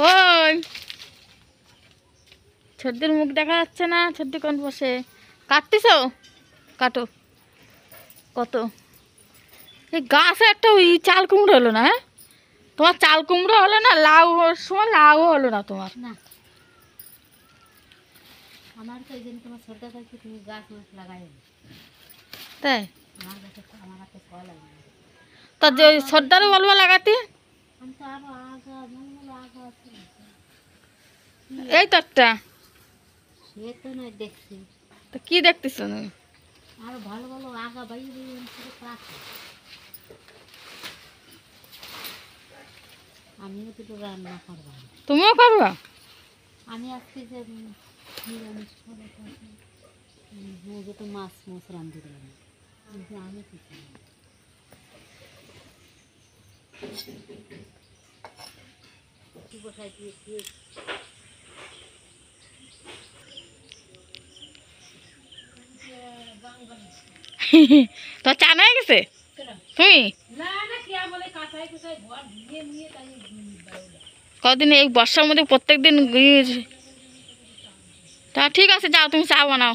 ওই ছর্দির মুখ দেখা যাচ্ছে না। ছর্দি কোন বসে কাটতিস? কাটো। কত এই গাছে একটা ওই চাল কুমড়ো হলো না? হ্যাঁ, তোমার চাল কুমড়ো হলো না, লাউ সময় লাউও হলো না তোমার। না আমার তো এই জন্য তোমার সর্দা থাকছে, তুমি গাছ মাছ লাগাই তাই আমার কাছে আমার হাতে ফল লাগে না। তা যে সর্দারও বলবো লাগাতে। আমি তো আরো আগা মনে আগা আছে এই তো একটা। সে তো নয় দেখছি, তা কি দেখতেছ তুমি? আরো ভালো ভালো আগা বাইরে বাইরে পাখি। আমিও দুটো রান্না করবো। তুমিও করবা? আমি আজকে যে নিরামিষ খাবো, মুরগি তো মাছ মাছ রান্ধি দিলাম, কিন্তু আমি কি খাবো? বসাই দিয়েছি। তো চান হয়ে গেছে তুমি? কদিন এই বর্ষার মধ্যে প্রত্যেক দিন তা ঠিক আছে, যাও তুমি চা বানাও।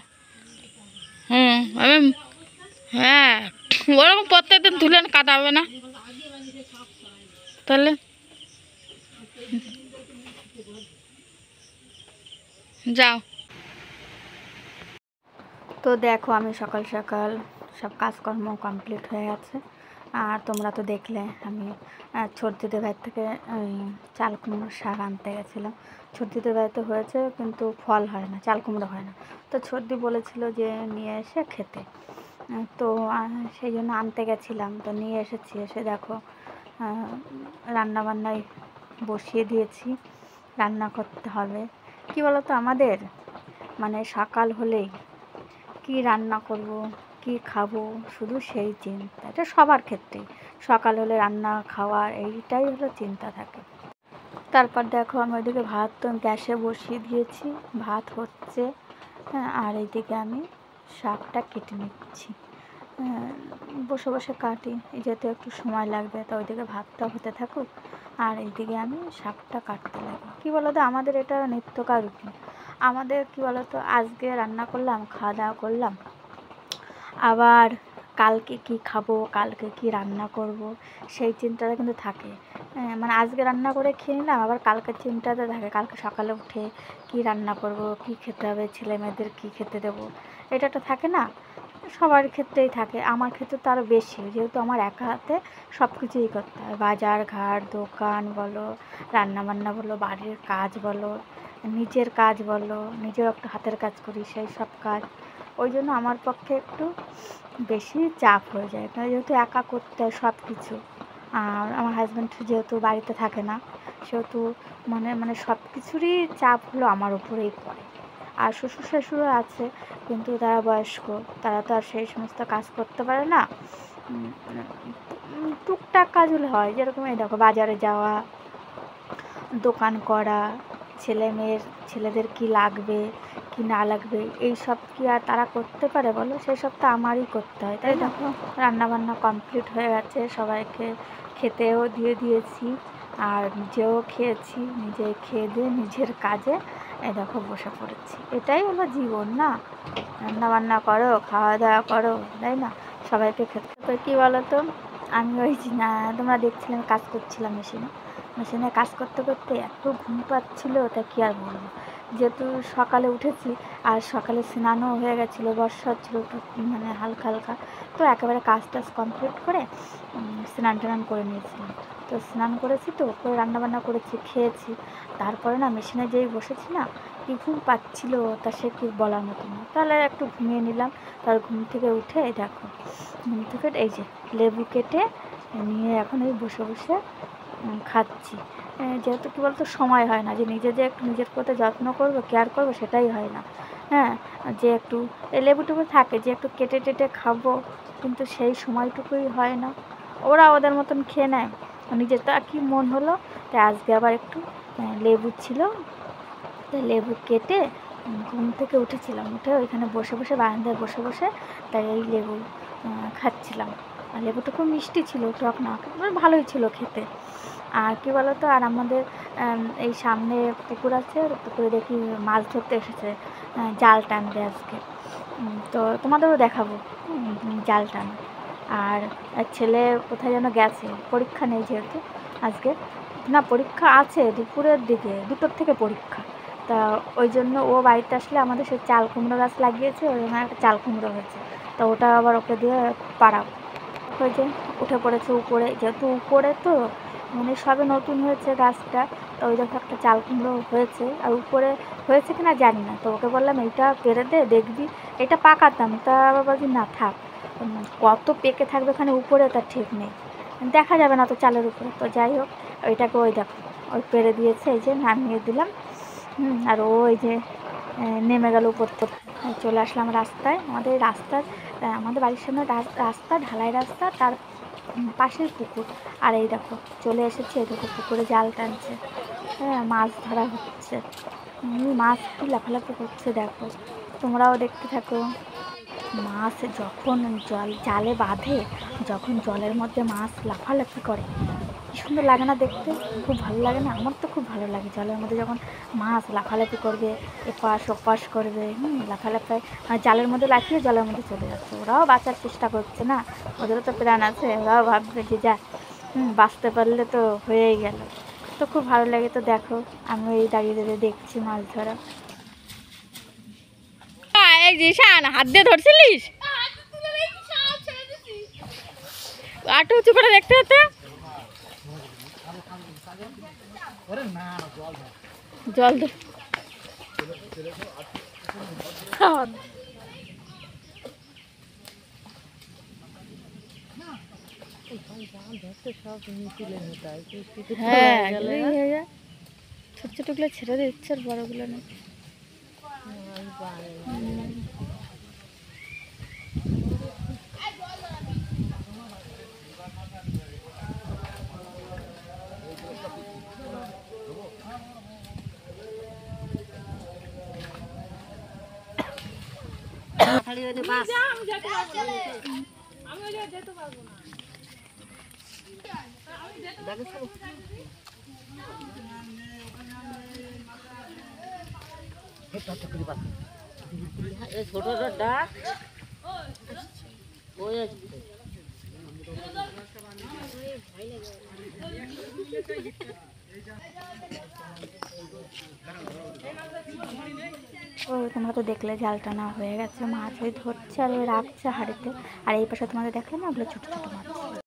আমি হ্যাঁ, ওরকম প্রত্যেক দিন ধুলে কাটা হবে না তাহলে। যাও। তো দেখো আমি সকাল সকাল সব কাজকর্ম কমপ্লিট হয়ে গেছে। আর তোমরা তো দেখলে আমি ছর্দিদের বাড়ি থেকে ওই চাল কুমড়োর শাক আনতে গেছিলাম। ছর্দিদের বাড়িতে হয়েছে কিন্তু ফল হয় না, চাল কুমড়ো হয় না। তো ছর্দি বলেছিল যে নিয়ে এসে খেতে, তো সেই জন্য আনতে গেছিলাম। তো নিয়ে এসেছি, এসে দেখো রান্নাবান্নায় বসিয়ে দিয়েছি। রান্না করতে হবে। কি বলো তো, আমাদের মানে সকাল হলেই কি রান্না করব, কি খাবো, শুধু সেই চিন্তা। এটা সবার ক্ষেত্রেই, সকাল হলে রান্না খাওয়া এইটাই হলো চিন্তা থাকে। তারপর দেখো আমি ওইদিকে ভাত তো গ্যাসে বসিয়ে দিয়েছি, ভাত হচ্ছে। হ্যাঁ, আর এইদিকে আমি শাকটা কেটে নিচ্ছি। বসে বসে কাটি, যেহেতু একটু সময় লাগবে, তো ওইদিকে ভাতটা হতে থাকুক আর এইদিকে আমি শাকটা কাটতে লাগি। কী বলো তো, আমাদের এটা নিত্যকার রুটিন। আমাদের কি বলো তো, আজকে রান্না করলাম, খাওয়া দাওয়া করলাম, আবার কালকে কি খাবো, কালকে কি রান্না করব, সেই চিন্তাটা কিন্তু থাকে। মানে আজকে রান্না করে খেয়ে নিলাম, আবার কালকের চিন্তাটা থাকে, কালকে সকালে উঠে কি রান্না করব, কি খেতে হবে, ছেলে মেয়েদের কী খেতে দেবো, এটা তো থাকে না। সবার ক্ষেত্রেই থাকে, আমার ক্ষেত্রে তো আরও বেশি, যেহেতু আমার একা হাতে সব কিছুই করতে হয়। বাজার ঘাট, দোকান বলো, রান্নাবান্না বলো, বাড়ির কাজ বলো, নিজের কাজ বলো, নিজেও একটু হাতের কাজ করি, সেই সব কাজ। ওই জন্য আমার পক্ষে একটু বেশি চাপ হয়ে যায়, কারণ যেহেতু একা করতে হয় সব কিছু। আর আমার হাজব্যান্ড যেহেতু বাড়িতে থাকে না, সেহেতু মানে সব কিছুরই চাপ হলো আমার উপরেই পড়ে। আর শ্বশুর শাশুড়ও আছে, কিন্তু তারা বয়স্ক, তারা তো আর সেই সমস্ত কাজ করতে পারে না। টুকটাক কাজ হলে হয়, যেরকম এই দেখো বাজারে যাওয়া, দোকান করা, ছেলেদের কি লাগবে কি না লাগবে, এই সব কি আর তারা করতে পারে বলো? সেই সব তো আমারই করতে হয়, তাই দেখো রান্নাবান্না কমপ্লিট হয়ে গেছে, সবাইকে খেতেও দিয়ে দিয়েছি আর নিজেও খেয়েছি। নিজে খেয়ে দিয়ে নিজের কাজে এই দেখো বসে পড়েছি। এটাই হলো জীবন না, রান্নাবান্না করো, খাওয়া দাওয়া করো, তাই না? সবাইকে খেতে। তো কী বলো তো, আমি ওই না, তোমরা দেখছিলাম কাজ করছিলাম মেশিনে কাজ করতে করতে এত ঘুম পাচ্ছিলো, তা কী আর বলবো। যেহেতু সকালে উঠেছি আর সকালে স্নানও হয়ে গেছিলো, বর্ষা হচ্ছিলো মানে হালকা হালকা, তো একেবারে কাজ টাজ কমপ্লিট করে স্নান টান করে নিয়েছিলাম। তো স্নান করেছি, তো করে রান্নাবান্না করেছি, খেয়েছি। তারপরে না মেশিনে যেই বসেছি না, কি ঘুম পাচ্ছিলো, তা সে কি বলার মতো না। তাহলে একটু ঘুমিয়ে নিলাম। তার ঘুম থেকে উঠে এই দেখো, ঘুম থেকে এই যে লেবু কেটে নিয়ে এখন এই বসে বসে খাচ্ছি। যেহেতু কী বলতো, সময় হয় না যে যে একটু নিজের প্রতি যত্ন করবো, কেয়ার করবো, সেটাই হয় না। হ্যাঁ, যে একটু এই লেবুটুকু থাকে যে একটু কেটে টেটে খাবো, কিন্তু সেই সময়টুকুই হয় না। ওরা ওদের মতন খেয়ে নেয়, নিজের তো আর কি মন হলো, তাই আজকে আবার একটু লেবু ছিল, তাই লেবু কেটে ঘুম থেকে উঠেছিলাম, উঠে ওইখানে বসে বসে বারান্দায় বসে বসে তাই এই লেবু খাচ্ছিলাম। আর লেবুটা খুব মিষ্টি ছিল, টক না, ভালোই ছিল খেতে। আর কী বলো তো, আর আমাদের এই সামনে পুকুর আছে, পুকুরে দেখি মাছ ধরতে এসেছে, জাল টানবে আজকে। তো তোমাদেরও দেখাবো জাল টান। আর এক ছেলে কোথায় যেন গেছে, পরীক্ষা নেই যেহেতু আজকে, না পরীক্ষা আছে দুপুরের দিকে, 2টোর থেকে পরীক্ষা। তা ওই জন্য ও বাড়িতে আসলে আমাদের সেই চাল কুমড়ো গাছ লাগিয়েছে, ওখানে একটা চাল কুমড়ো হয়েছে, তো ওটা আবার ওকে দিয়ে পাড়াবো। ওই যে উঠে পড়েছে উপরে, যেহেতু উপরে তো মানে সবে নতুন হয়েছে গাছটা, তো ওই দেখো একটা চাল কুমড়ো হয়েছে, আর উপরে হয়েছে কিনা জানি না। তো ওকে বললাম এইটা পেরে দে দেখবি, এটা পাকাতাম, তা আবার বলছি না থাক, কত পেকে থাকবে এখানে উপরে তার ঠিক নেই, দেখা যাবে না তো চালের উপরে। তো যাই হোক, ওইটাকে ওই দেখো ওই পেরে দিয়েছে, এই যে নামিয়ে দিলাম। আর ওই যে নেমে গেল উপর থেকে। চলে আসলাম রাস্তায়, আমাদের রাস্তার আমাদের বাড়ির সামনে রাস্তা, ঢালাই রাস্তা, তার পাশের পুকুর। আর এই দেখো চলে এসেছে, এই দেখো পুকুরে জাল টানছে, হ্যাঁ মাছ ধরা হচ্ছে, মাছ কি লাফালাফি করছে দেখো, তোমরাও দেখতে থাকো। মাছ যখন জালে বাঁধে, যখন জলের মধ্যে মাছ লাফালাফি করে, কি সুন্দর লাগে না দেখতে, খুব ভালো লাগে না? আমার তো খুব ভালো লাগে জলের মধ্যে যখন মাছ লাফালাফি করবে, এপাশ ওপাশ করবে, লাফালাফায় মানে জালের মধ্যে লাফিয়ে জলের মধ্যে চলে যাচ্ছে। ওরাও বাঁচার চেষ্টা করছে না, ওদেরও তো প্রাণ আছে, ওরাও ভাববে যে যা বাঁচতে পারলে তো হয়েই গেল। তো খুব ভালো লাগে। তো দেখো আমি এই দাঁড়িয়ে দাঁড়িয়ে দেখছি মাছ ধরা। এই যে শান হাত দিয়ে ধরছিলিস, আটু উঁচু করে দেখতে হতো। জল দে হ্যাঁ, ছোট ছোটগুলো ছেড়ে দিচ্ছে আর বড়গুলো না। ছোটটা ডাক ওই ও তোমরা তো দেখলে জাল টানা হয়ে গেছে, মাছ ওই ধরছে আর ওই রাখছে হাঁড়িতে। আর এই পাশে তোমাদের দেখলে না, ওগুলো ছোটো ছোটো মাছ।